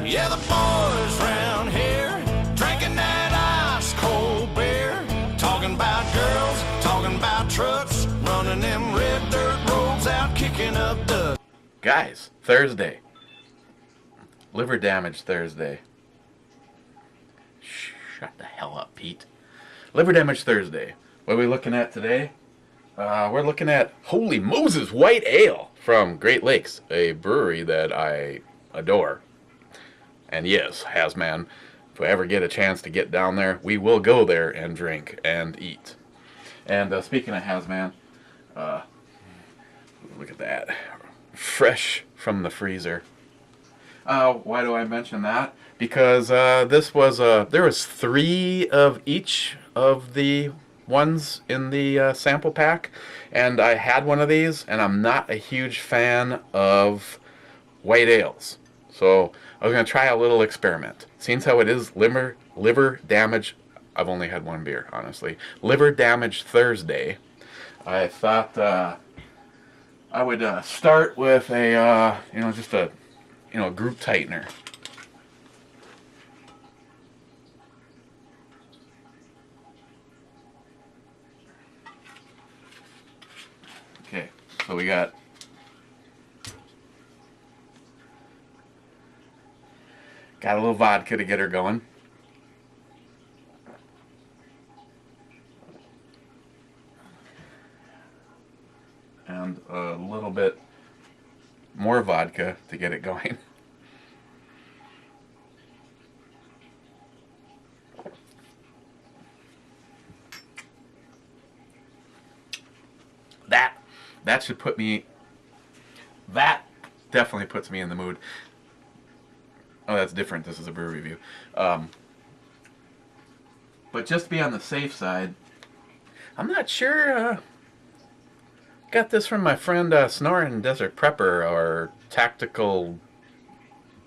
Yeah, the boys round here drinking that ice cold beer, talking about girls, talking about trucks, running them red dirt roads out, kicking up dust. Guys, Thursday. Liver damage Thursday. Shut the hell up, Pete. Liver damage Thursday. What are we looking at today? We're looking at Holy Moses White Ale from Great Lakes, a brewery that I adore. And yes, Hazman, if we ever get a chance to get down there, we will go there and drink and eat. And speaking of Hazman, look at that. Fresh from the freezer. Why do I mention that? Because this was there was 3 of each of the ones in the sample pack, and I had one of these, and I'm not a huge fan of white ales, so I was going to try a little experiment. Seeing how it is liver damage, I've only had one beer, honestly. Liver damage Thursday. I thought I would start with a just a group tightener. Okay, so we got a little vodka to get her going. And a little bit more vodka to get it going. That should put me, that definitely puts me in the mood. Oh, that's different. This is a brew review. But just to be on the safe side, I'm not sure. Got this from my friend Snoring Desert Prepper, or Tactical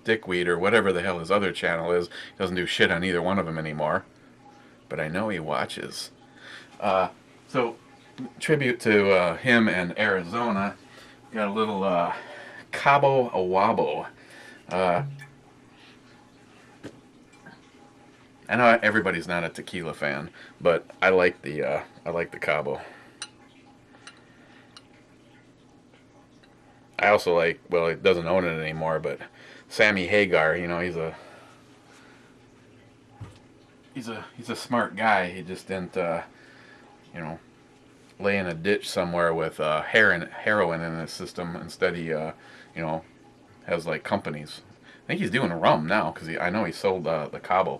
Dickweed, or whatever the hell his other channel is. He doesn't do shit on either one of them anymore, but I know he watches. So, tribute to him and Arizona. Got a little Cabo Awabo. I know everybody's not a tequila fan, but I like the Cabo. I also like, well, he doesn't own it anymore, but Sammy Hagar, he's a smart guy. He just didn't lay in a ditch somewhere with heroin in his system. Instead, he has like companies. I think he's doing rum now, because I know he sold the Cabo.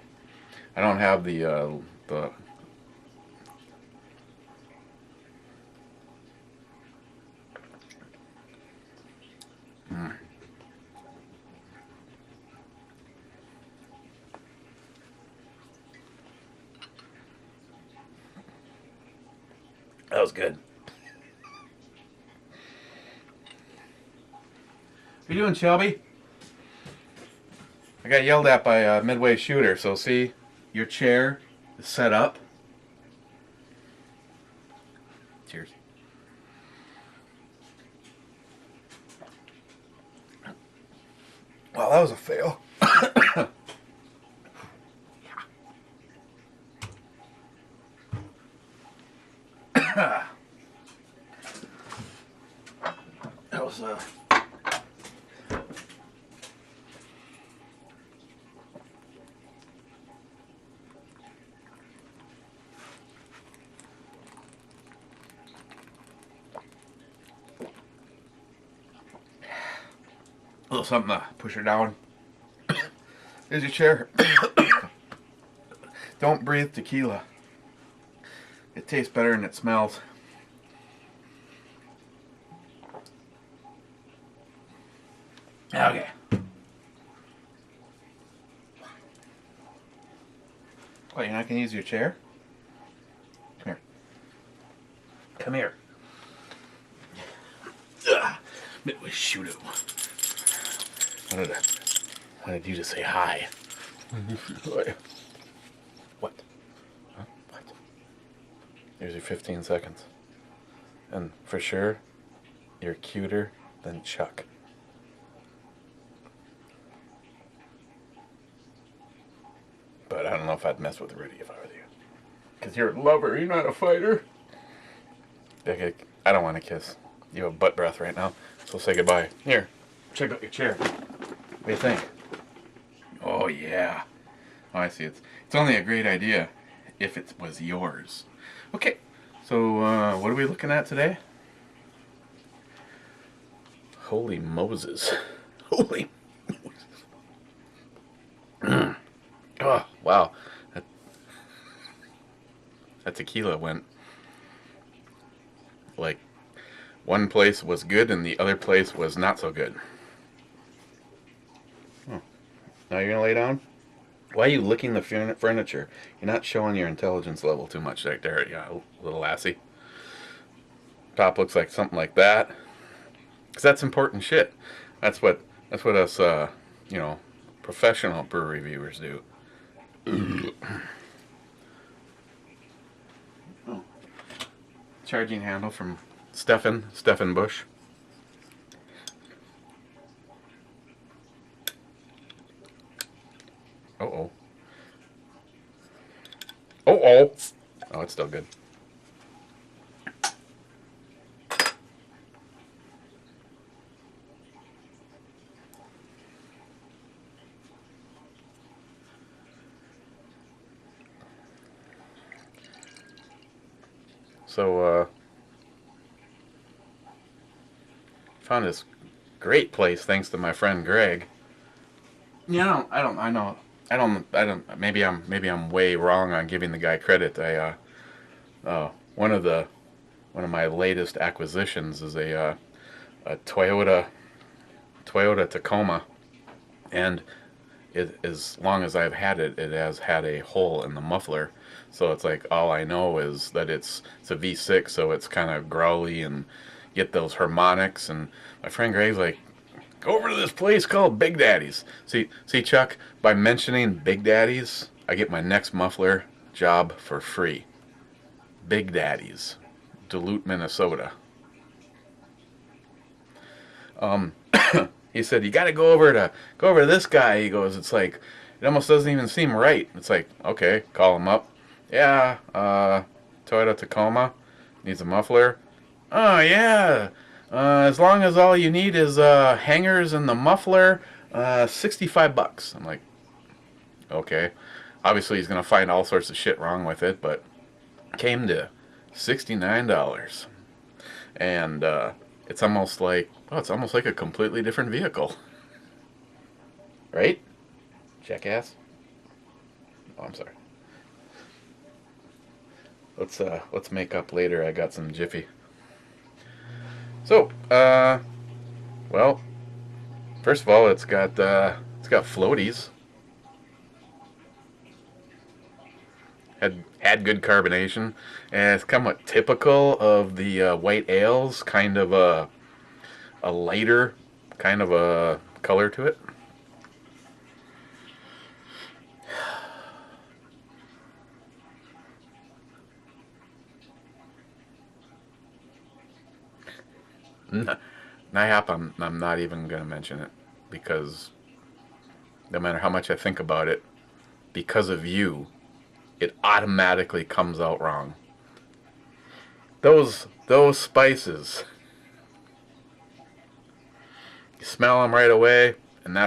I don't have the That was good. What are you doing, Shelby? I got yelled at by a Midway shooter, so see, your chair is set up. Cheers. Well, that was a fail. That was a little something to push her down. There's your chair. Don't breathe tequila. It tastes better than it smells. Okay. Oh, you're not going to use your chair? Come here. Come here. Midway shooter. Wanted you to say hi. What? Huh? What? Here's your 15 seconds. And for sure, you're cuter than Chuck. But I don't know if I'd mess with Rudy if I was you. Because you're a lover, you're not a fighter. Becky, I don't want to kiss. You have butt breath right now, so say goodbye. Here, check out your chair. What do you think? Oh, yeah. Oh, I see. It's only a great idea if it was yours. Okay, so what are we looking at today? Holy Moses. Holy Moses. Oh, wow. That tequila went like one place was good and the other place was not so good. Oh. Now you're gonna lay down? Why are you licking the furniture? You're not showing your intelligence level too much right there, yeah, little lassie. Top looks like something like that. Because that's important shit. That's what us, professional brew reviewers do. Oh. Charging handle from Stefan Bush. Uh-oh. Uh-oh. Oh, it's still good. So, found this great place thanks to my friend Greg. Yeah, maybe I'm way wrong on giving the guy credit. One of my latest acquisitions is a Toyota Tacoma, and as long as I've had it, it has had a hole in the muffler. So it's like all I know is that it's a V6, so it's kind of growly and get those harmonics. And my friend Greg's like, go over to this place called Big Daddy's. See, Chuck, by mentioning Big Daddy's, I get my next muffler job for free. Big Daddy's, Duluth, Minnesota. He said, you got to go over to this guy. He goes, it's like, it almost doesn't even seem right. It's like, okay, call him up. Yeah, Toyota Tacoma needs a muffler. Oh, yeah. As long as all you need is hangers and the muffler, $65. I'm like, okay. Obviously, he's going to find all sorts of shit wrong with it, but came to $69. And it's almost like a completely different vehicle. Right? Jackass? Oh, I'm sorry. Let's make up later. I got some Jiffy. So, well, first of all, it's got floaties. Had good carbonation, and it's somewhat typical of the white ales, kind of a lighter kind of a color to it. NIHAP, I'm not even going to mention it, because no matter how much I think about it, because of you, it automatically comes out wrong. Those spices, you smell them right away, and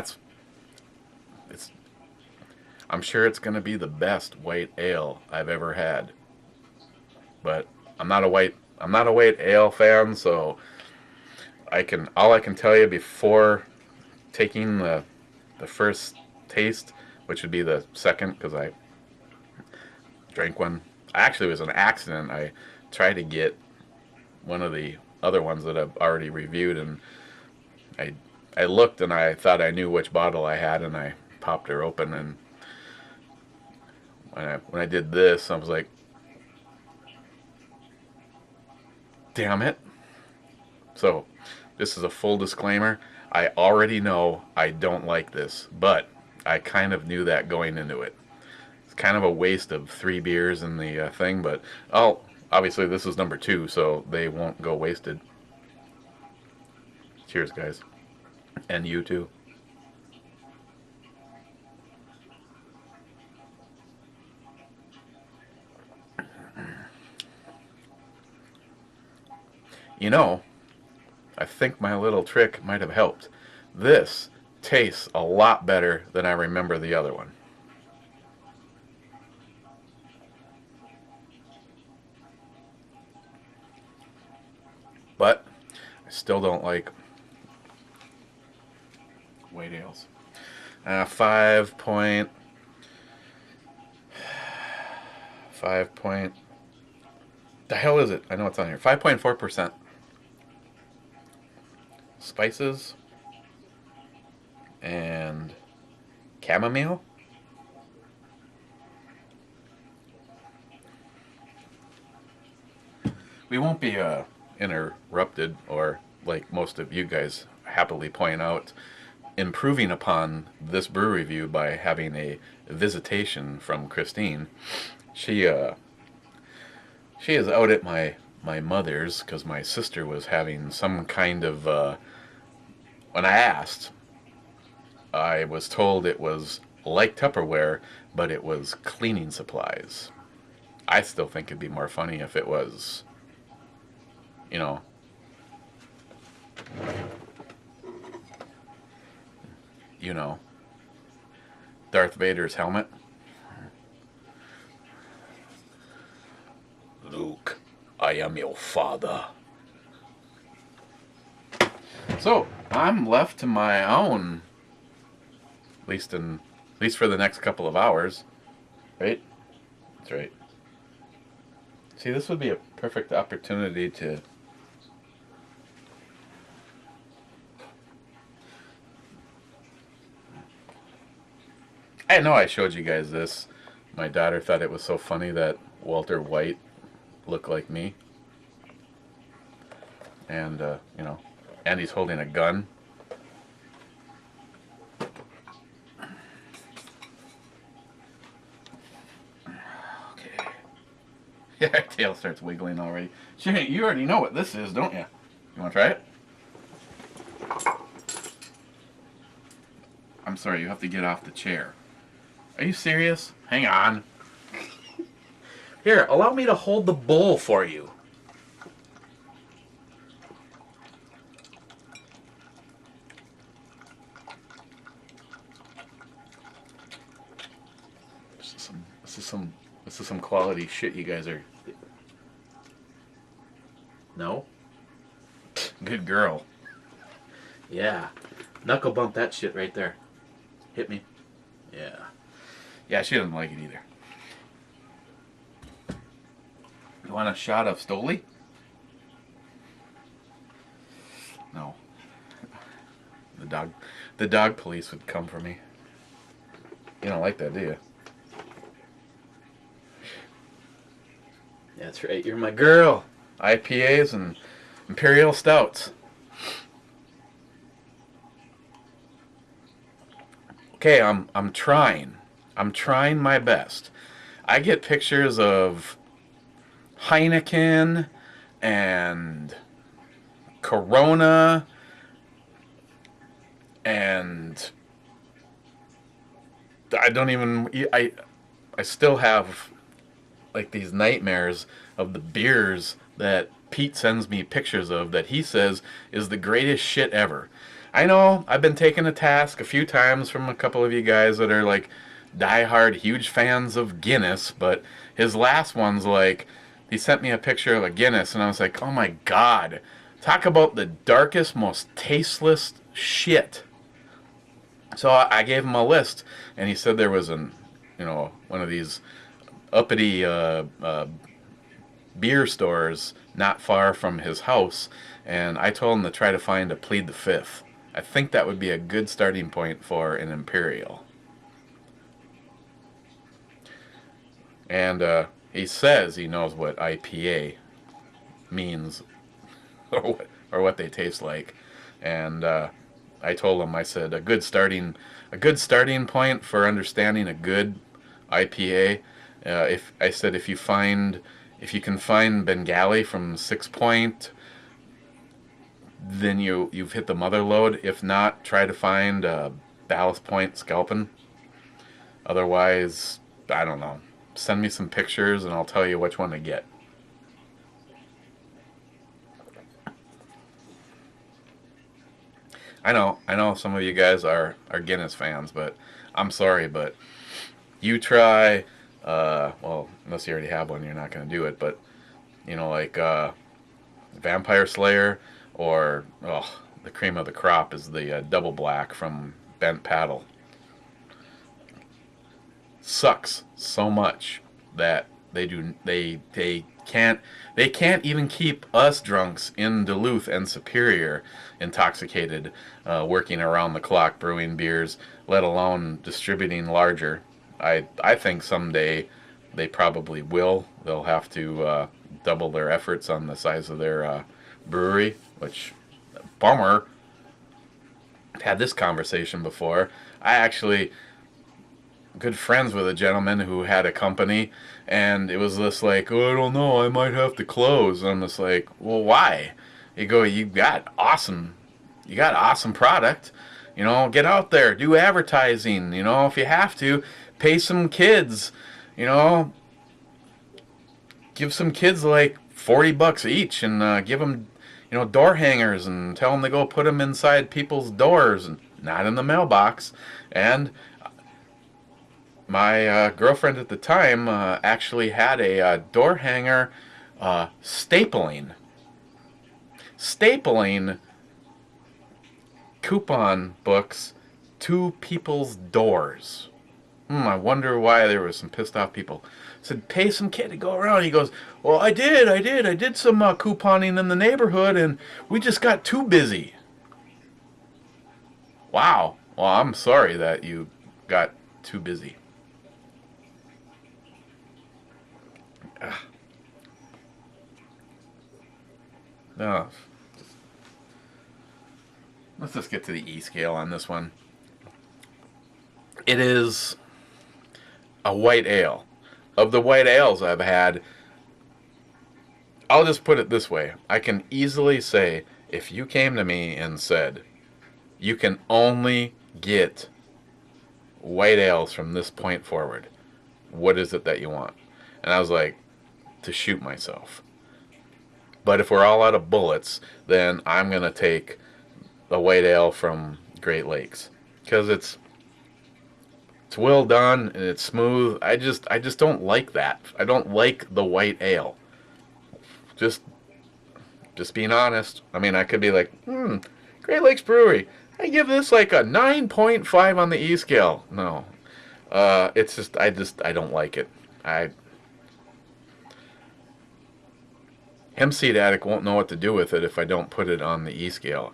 I'm sure it's going to be the best white ale I've ever had. But I'm not a white ale fan, so all I can tell you before taking the first taste, which would be the second, because I drank one. Actually, it was an accident. I tried to get one of the other ones that I've already reviewed, and I looked and I thought I knew which bottle I had, and I popped her open, and when I did this, I was like, damn it. So, this is a full disclaimer. I already know I don't like this, but I kind of knew that going into it. It's kind of a waste of 3 beers in the thing, but obviously this is number 2, so they won't go wasted. Cheers, guys. And you too. You know, I think my little trick might have helped. This tastes a lot better than I remember the other one. But I still don't like white ales. 5 point. The hell is it? I know it's on here. 5.4%. Spices and chamomile. We won't be interrupted, or like most of you guys happily point out, improving upon this brew review by having a visitation from Christine. She is out at my mother's because my sister was having some kind of when I asked, I was told it was like Tupperware, but it was cleaning supplies. I still think it'd be more funny if it was, you know, Darth Vader's helmet. Luke, I am your father. So I'm left to my own, at least for the next couple of hours, right? That's right. See, this would be a perfect opportunity to I know I showed you guys this. My daughter thought it was so funny that Walter White looked like me. And, and he's holding a gun. Okay. Yeah, tail starts wiggling already. Shit, you already know what this is, don't you? You want to try it? I'm sorry, you have to get off the chair. Are you serious? Hang on. Here, allow me to hold the bowl for you. This is some quality shit you guys are. No? Good girl. Yeah. Knuckle bump that shit right there. Hit me. Yeah. Yeah, she doesn't like it either. You want a shot of Stoli? No. The dog police would come for me. You don't like that, do you? That's right, you're my girl. IPAs and Imperial Stouts. Okay, I'm trying. I'm trying my best. I get pictures of Heineken and Corona and I still have like these nightmares of the beers that Pete sends me pictures of that he says is the greatest shit ever. I know I've been taken to task a few times from a couple of you guys that are like diehard huge fans of Guinness, but his last one's like, he sent me a picture of a Guinness and I was like, oh my god, talk about the darkest, most tasteless shit. So I gave him a list and he said there was one of these uppity beer stores not far from his house, and I told him to try to find a Plead the Fifth. I think that would be a good starting point for an Imperial. And he says he knows what IPA means or what they taste like, and I told him, I said a good starting point for understanding a good IPA. If you can find Bengali from 6 Point, then you've hit the mother lode. If not, try to find Ballast Point Sculpin. Otherwise, I don't know. Send me some pictures and I'll tell you which one to get. I know some of you guys are Guinness fans, but I'm sorry, but you try, well, unless you already have one, you're not going to do it, but, you know, like Vampire Slayer, or, oh, the cream of the crop is the Double Black from Bent Paddle. Sucks so much that they can't even keep us drunks in Duluth and Superior intoxicated, working around the clock brewing beers, let alone distributing larger. I think someday they probably will. They'll have to double their efforts on the size of their brewery, which, bummer. Had this conversation before. I actually good friends with a gentleman who had a company, and it was just like, oh, I don't know, I might have to close. And I'm just like, well, why? You go, you got awesome product. You know, get out there, do advertising. You know, if you have to, pay some kids. You know, give some kids like $40 each, and give them, you know, door hangers, and tell them to go put them inside people's doors, and not in the mailbox. And my girlfriend at the time actually had a door hanger stapling coupon books to people's doors. I wonder why there was some pissed off people. Said, pay some kid to go around. He goes, well, I did some couponing in the neighborhood, and we just got too busy. Wow. Well, I'm sorry that you got too busy. No. Let's just get to the E scale on this one. It is a white ale. Of the white ales I've had, I'll just put it this way. I can easily say, if you came to me and said, you can only get white ales from this point forward, what is it that you want? And I was like, to shoot myself. But if we're all out of bullets, then I'm going to take a white ale from Great Lakes, because it's well done and it's smooth. I just don't like that. I don't like the white ale. Just being honest. I mean, I could be like, Great Lakes Brewery, I give this like a 9.5 on the E scale. No. It's just I don't like it. HempSeedAddict won't know what to do with it if I don't put it on the E scale.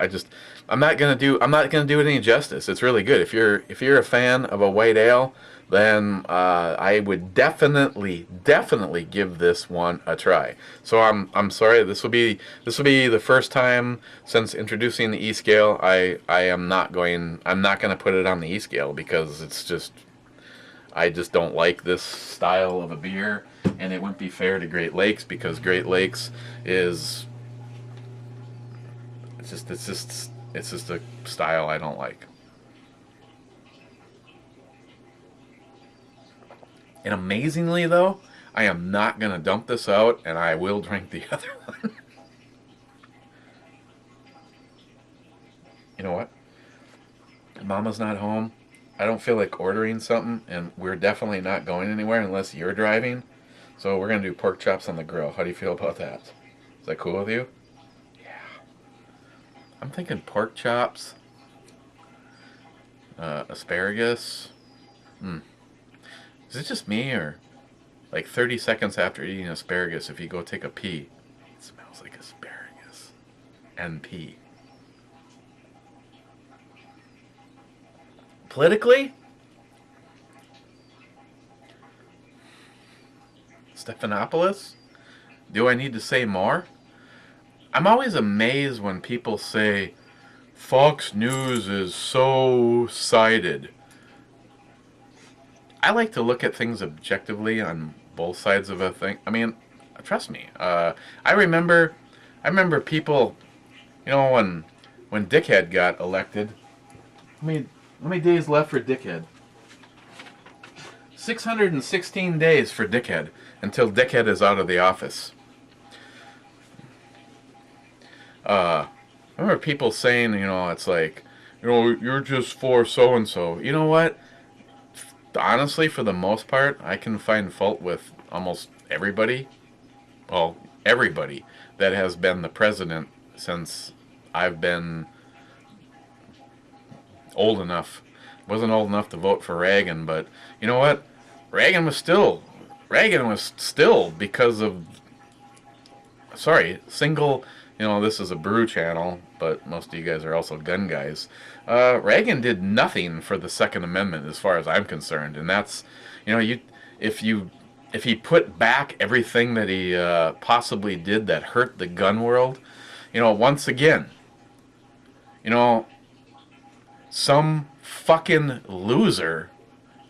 I'm not gonna do it any justice. It's really good. If you're a fan of a white ale, then I would definitely give this one a try. So I'm sorry. This will be the first time since introducing the E scale. I'm not gonna put it on the E scale, because I just don't like this style of a beer, and it wouldn't be fair to Great Lakes, because Great Lakes is it's just a style I don't like. And amazingly though, I am not gonna dump this out, and I will drink the other one. You know what? Mama's not home. I don't feel like ordering something, and we're definitely not going anywhere unless you're driving. So we're going to do pork chops on the grill. How do you feel about that? Is that cool with you? Yeah. I'm thinking pork chops, asparagus. Is it just me, or like 30 seconds after eating asparagus, if you go take a pee, it smells like asparagus and pee? Politically, Stephanopoulos? Do I need to say more? I'm always amazed when people say Fox News is so sided. I like to look at things objectively on both sides of a thing. I mean, trust me. I remember people, you know, when Dickhead got elected. How many days left for Dickhead? 616 days for Dickhead, until Dickhead is out of the office. I remember people saying, you know, it's like, you're just for so and so. You know what? Honestly, for the most part, I can find fault with almost everybody. Well, everybody that has been the president since I've been old enough. Wasn't old enough to vote for Reagan, but you know what? Reagan was still because of single. This is a brew channel, but most of you guys are also gun guys. Reagan did nothing for the Second Amendment, as far as I'm concerned, and that's, if he put back everything that he possibly did that hurt the gun world, once again, some fucking loser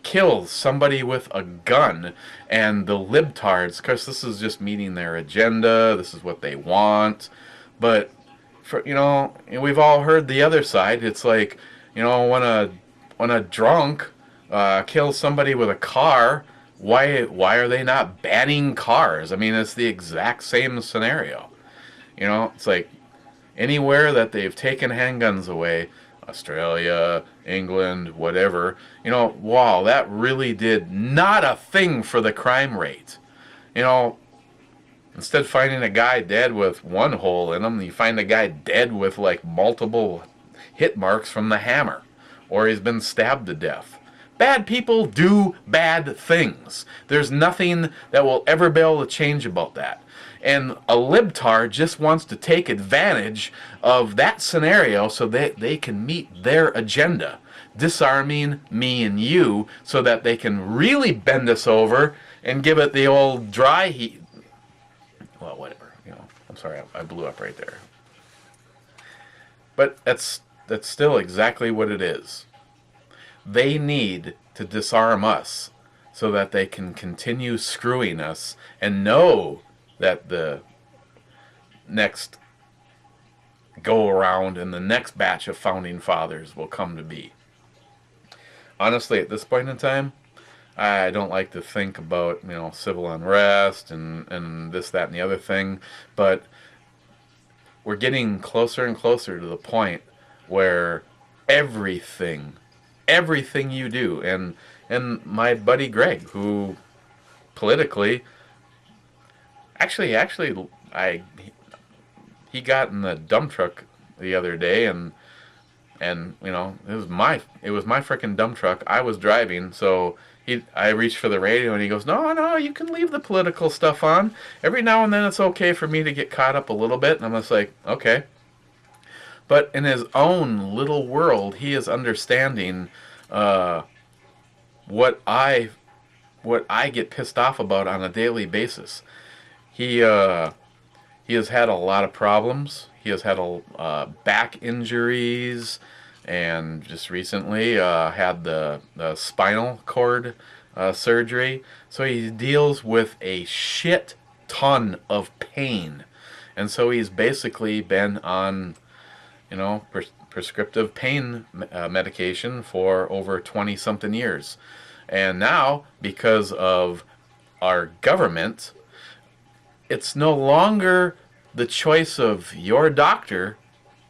kills somebody with a gun, and the libtards, because this is just meeting their agenda, this is what they want, but we've all heard the other side. It's like, when a drunk kills somebody with a car, why are they not banning cars? I mean, it's the exact same scenario. It's like anywhere that they've taken handguns away, Australia, England, whatever, wow, that really did not a thing for the crime rate. Instead of finding a guy dead with one hole in him, you find a guy dead with like multiple hit marks from the hammer, or he's been stabbed to death. Bad people do bad things. There's nothing that will ever be able to change about that. And a libtard just wants to take advantage of that scenario so that they can meet their agenda, disarming me and you so that they can really bend us over and give it the old dry heat. Well, whatever. I'm sorry, I blew up right there. But that's still exactly what it is. They need to disarm us so that they can continue screwing us and know that the next go around and the next batch of founding fathers will come to be. Honestly, at this point in time, I don't like to think about, civil unrest and this, that, and the other thing, but we're getting closer and closer to the point where everything you do, and my buddy Greg, who politically, actually, he got in the dump truck the other day, and it was my freaking dump truck. I was driving, so I reached for the radio, and he goes, no, you can leave the political stuff on. Every now and then it's okay for me to get caught up a little bit. And I'm just like, okay. But in his own little world, he is understanding what I get pissed off about on a daily basis. He has had a lot of problems. He has had back injuries, and just recently had the spinal cord surgery. So he deals with a shit ton of pain. And so he's basically been on, prescriptive pain medication for over 20-something years. And now, because of our government, it's no longer the choice of your doctor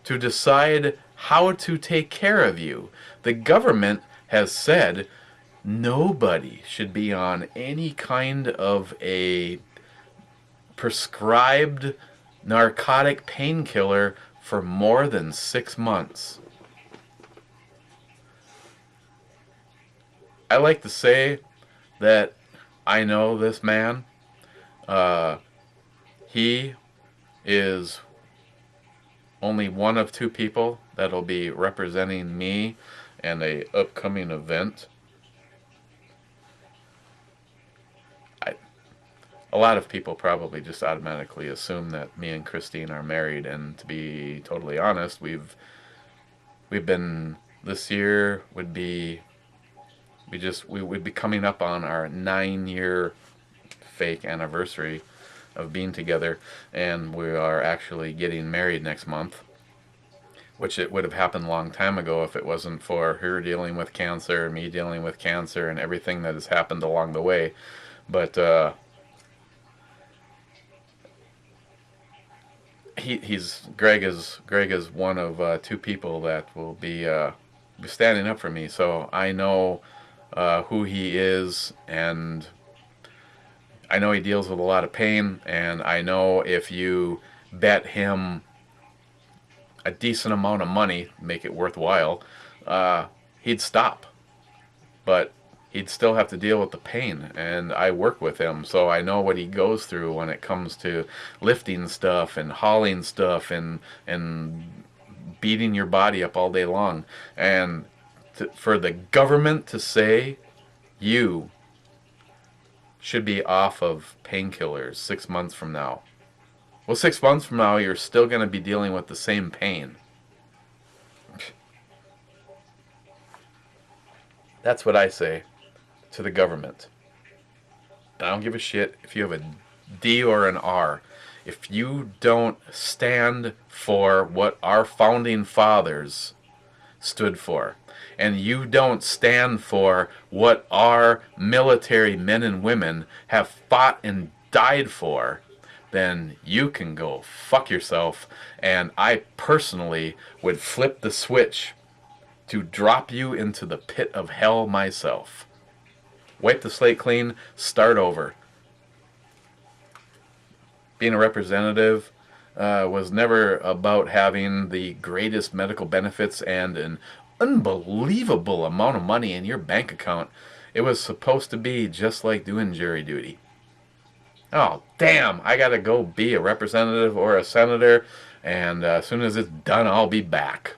to decide how to take care of you. The government has said nobody should be on any kind of a prescribed narcotic painkiller for more than 6 months. I like to say that I know this man. He is only one of two people that'll be representing me in a upcoming event. A lot of people probably just automatically assume that me and Christine are married, and to be totally honest, we've been, this year would be, we would be coming up on our 9-year fake anniversary of being together, and we are actually getting married next month, which it would have happened a long time ago if it wasn't for her dealing with cancer, me dealing with cancer, and everything that has happened along the way. But he's Greg is one of two people that will be standing up for me. So I know who he is, and I know he deals with a lot of pain, and I know if you bet him a decent amount of money, make it worthwhile, he'd stop. But he'd still have to deal with the pain, and I work with him, so I know what he goes through when it comes to lifting stuff and hauling stuff and beating your body up all day long. And for the government to say you should be off of painkillers 6 months from now. Well, 6 months from now, you're still going to be dealing with the same pain. That's what I say to the government. I don't give a shit if you have a D or an R. If you don't stand for what our founding fathers stood for, and you don't stand for what our military men and women have fought and died for, then you can go fuck yourself. And I personally would flip the switch to drop you into the pit of hell myself. Wipe the slate clean, start over. Being a representative was never about having the greatest medical benefits and an unbelievable amount of money in your bank account. It was supposed to be just like doing jury duty. Oh, damn, I gotta go be a representative or a senator, and as soon as it's done, I'll be back.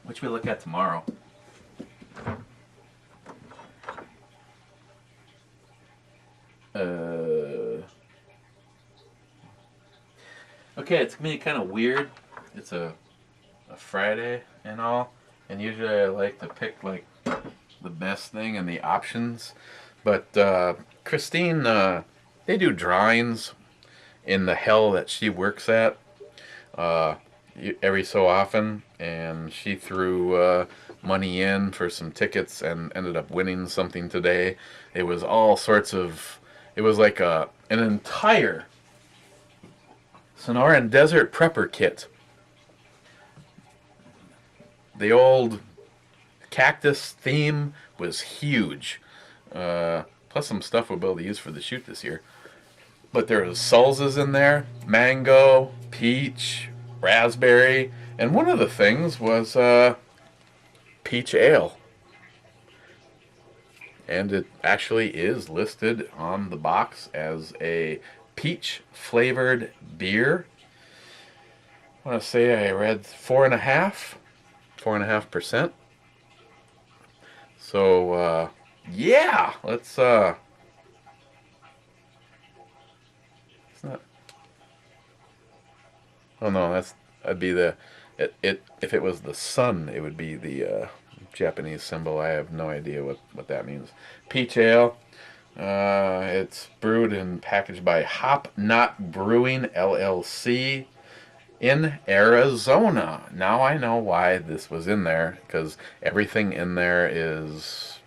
What should we look at tomorrow? Okay, it's gonna be kind of weird. It's a Friday and all, and usually I like to pick like the best thing and the options. But Christine, they do drawings in the hell that she works at every so often, and she threw money in for some tickets and ended up winning something today. It was all sorts of, it was like an entire Sonoran Desert Prepper kit. The old cactus theme was huge. Plus some stuff we'll be able to use for the shoot this year. But there was salsas in there, mango, peach, raspberry, and one of the things was peach ale. And it actually is listed on the box as a peach flavored beer. I want to say I read 4.5%. So yeah, let's it's not, oh no, that'd be the if it was the sun, it would be the Japanese symbol. I have no idea what that means. Peach ale. It's brewed and packaged by Hop Knot Brewing LLC in Arizona. Now I know why this was in there, because everything in there is,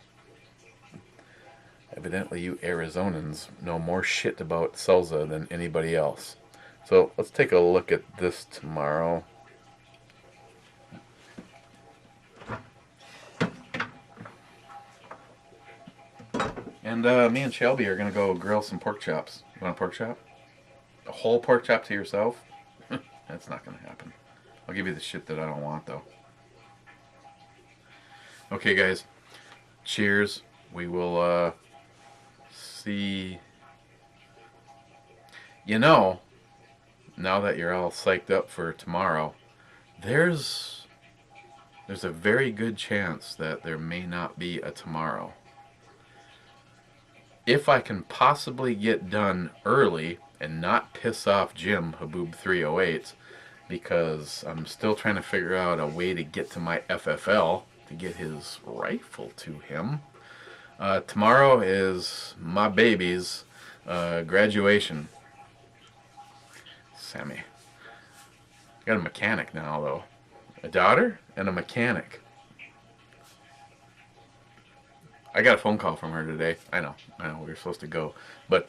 evidently you Arizonans know more shit about salsa than anybody else. So let's take a look at this tomorrow. And me and Shelby are going to go grill some pork chops. You want a pork chop? A whole pork chop to yourself? That's not going to happen. I'll give you the shit that I don't want, though. Okay, guys. Cheers. We will see. You know, now that you're all psyched up for tomorrow, there's a very good chance that there may not be a tomorrow. If I can possibly get done early and not piss off Jim Haboob 308, because I'm still trying to figure out a way to get to my FFL to get his rifle to him. Tomorrow is my baby's graduation. Sammy. Got a mechanic now, though. A daughter and a mechanic. I got a phone call from her today. I know, we were supposed to go. But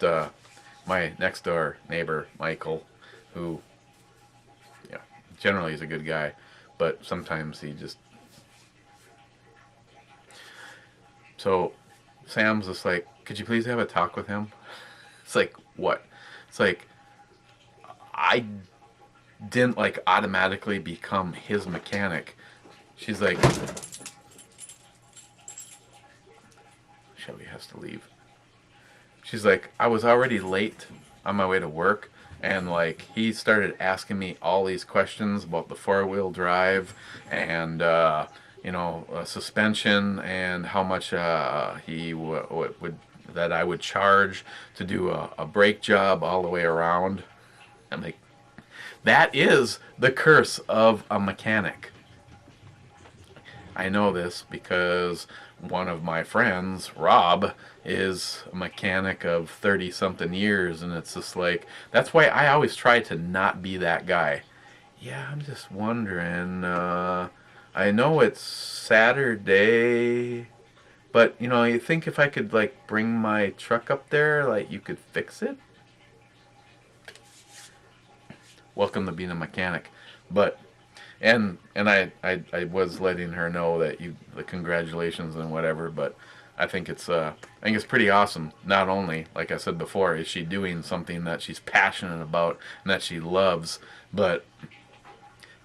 my next door neighbor, Michael, who, yeah, generally is a good guy, but sometimes he just. So Sam's just like, could you please have a talk with him? It's like, what? It's like, I didn't like automatically become his mechanic. She's like, Shelby has to leave. She's like, I was already late on my way to work, and like he started asking me all these questions about the 4-wheel drive and suspension and how much he would that I would charge to do a brake job all the way around. I'm like, that is the curse of a mechanic. I know this because one of my friends, Rob, is a mechanic of 30 something years, and it's just like, that's why I always try to not be that guy. Yeah, I'm just wondering, I know it's Saturday, but you think if I could like bring my truck up there, like you could fix it? Welcome to being a mechanic. But I was letting her know that the congratulations and whatever, but I think it's pretty awesome. Not only, like I said before, is she doing something that she's passionate about and that she loves, but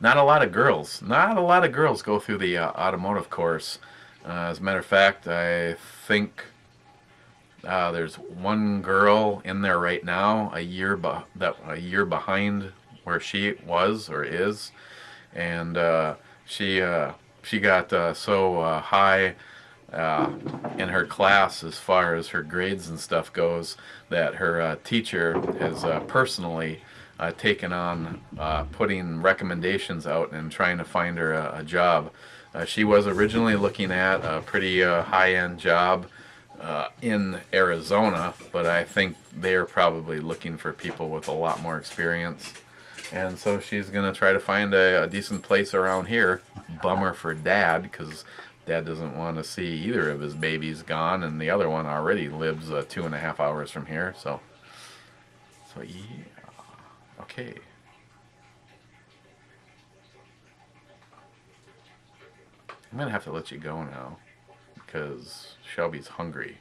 not a lot of girls go through the automotive course. As a matter of fact, I think there's one girl in there right now, a year behind where she was or is, and she got so high in her class as far as her grades and stuff goes that her teacher has personally taken on putting recommendations out and trying to find her a job. She was originally looking at a pretty high-end job in Arizona, but I think they're probably looking for people with a lot more experience. And so she's going to try to find a decent place around here. Bummer for Dad, because Dad doesn't want to see either of his babies gone, and the other one already lives 2.5 hours from here. So yeah. Okay. I'm going to have to let you go now, because Shelby's hungry.